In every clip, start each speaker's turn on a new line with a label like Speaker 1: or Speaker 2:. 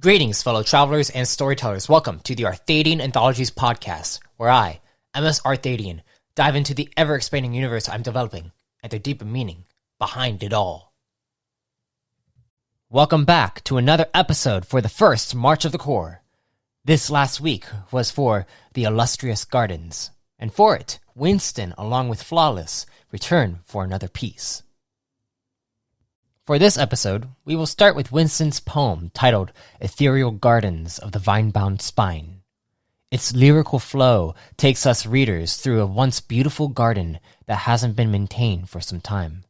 Speaker 1: Greetings, fellow travelers and storytellers. Welcome to the Arthadian Anthologies podcast, where I, MS Arthadian, dive into the ever-expanding universe I'm developing and the deeper meaning behind it all. Welcome back to another episode for the first March of the Core. This last week was for the Illustrious Gardens, and for it, Winston, along with Flawless, return for another piece. For this episode, we will start with Winston's poem titled Ethereal Gardens of the Vine-Bound Spine. Its lyrical flow takes us readers through a once beautiful garden that hasn't been maintained for some time.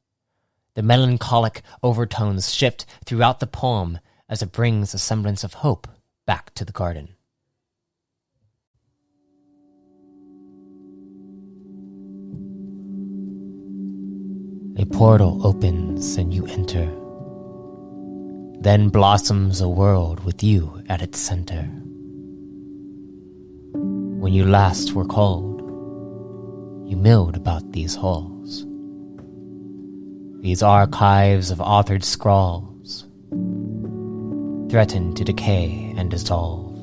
Speaker 1: The melancholic overtones shift throughout the poem as it brings a semblance of hope back to the garden. A portal opens and you enter. Then blossoms a world with you at its center. When you last were called, you milled about these halls. These archives of authored scrawls threaten to decay and dissolve,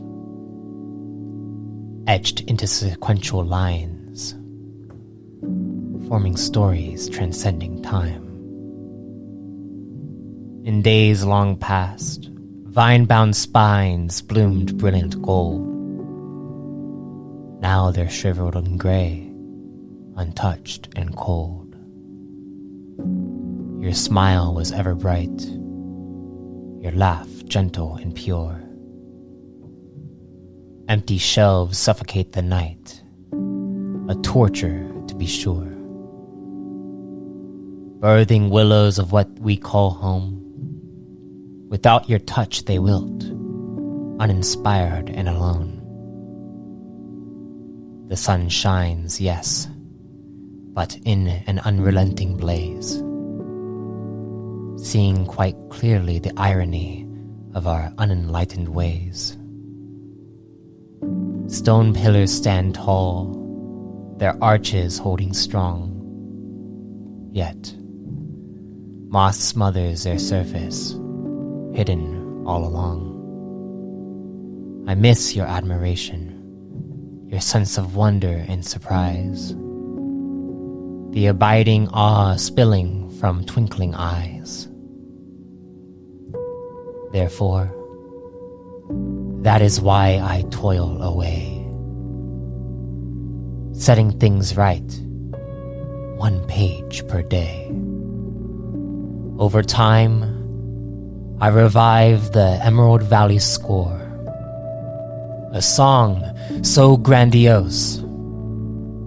Speaker 1: etched into sequential lines, forming stories transcending time. In days long past, vine-bound spines bloomed brilliant gold. Now they're shriveled and gray, untouched and cold. Your smile was ever bright, your laugh gentle and pure. Empty shelves suffocate the night, a torture to be sure. Birthing willows of what we call home. Without your touch they wilt, uninspired and alone. The sun shines, yes, but in an unrelenting blaze, seeing quite clearly the irony of our unenlightened ways. Stone pillars stand tall, their arches holding strong, yet moss smothers their surface, hidden all along. I miss your admiration, your sense of wonder and surprise, the abiding awe spilling from twinkling eyes. Therefore, that is why I toil away, setting things right, one page per day. Over time, I revive the Emerald Valley score, a song so grandiose,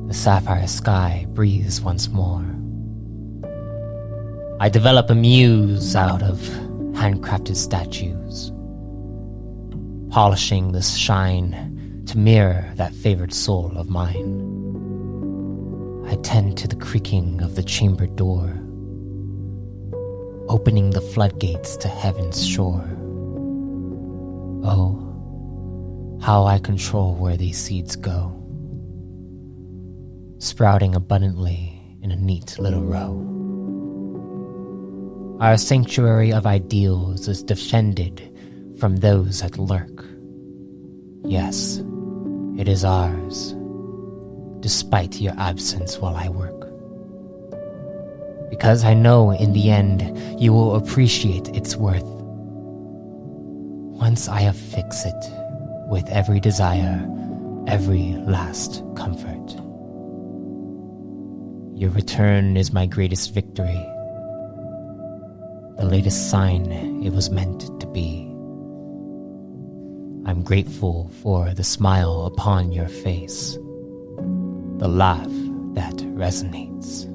Speaker 1: the sapphire sky breathes once more. I develop a muse out of handcrafted statues, polishing the shine to mirror that favored soul of mine. I tend to the creaking of the chamber door, opening the floodgates to heaven's shore. Oh, how I control where these seeds go, sprouting abundantly in a neat little row. Our sanctuary of ideals is defended from those that lurk. Yes, it is ours, despite your absence while I work. Because I know in the end you will appreciate its worth. Once I affix it with every desire, every last comfort. Your return is my greatest victory, the latest sign it was meant to be. I'm grateful for the smile upon your face, the laugh that resonates.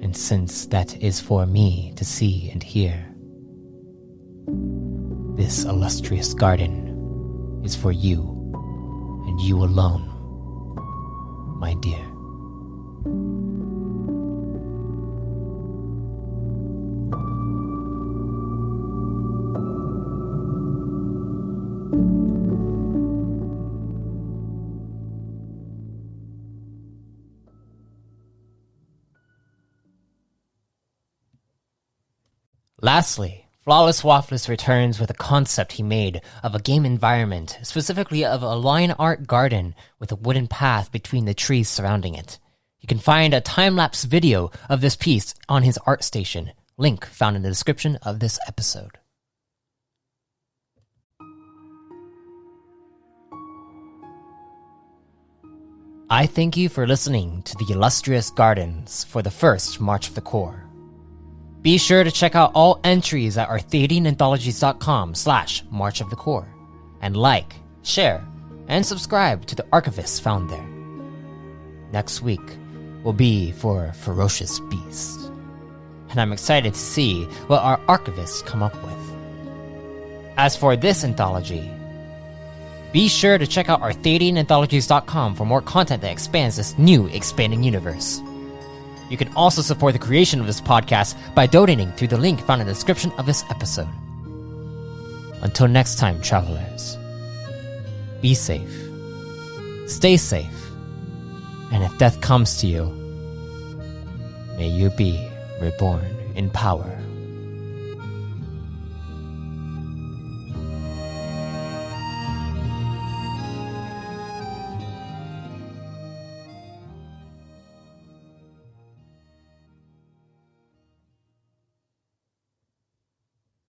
Speaker 1: And since that is for me to see and hear, this illustrious garden is for you, and you alone, my dear. Lastly, FlawlessWaffless returns with a concept he made of a game environment, specifically of a line art garden with a wooden path between the trees surrounding it. You can find a time-lapse video of this piece on his ArtStation, link found in the description of this episode. I thank you for listening to the Illustrious Gardens for the first March of the Core. Be sure to check out all entries at arthadiananthologies.com/March of the Core, and like, share, and subscribe to the archivists found there. Next week will be for Ferocious Beast, and I'm excited to see what our archivists come up with. As for this anthology, be sure to check out arthadiananthologies.com for more content that expands this new expanding universe. You can also support the creation of this podcast by donating through the link found in the description of this episode. Until next time, travelers, be safe, stay safe, and if death comes to you, may you be reborn in power.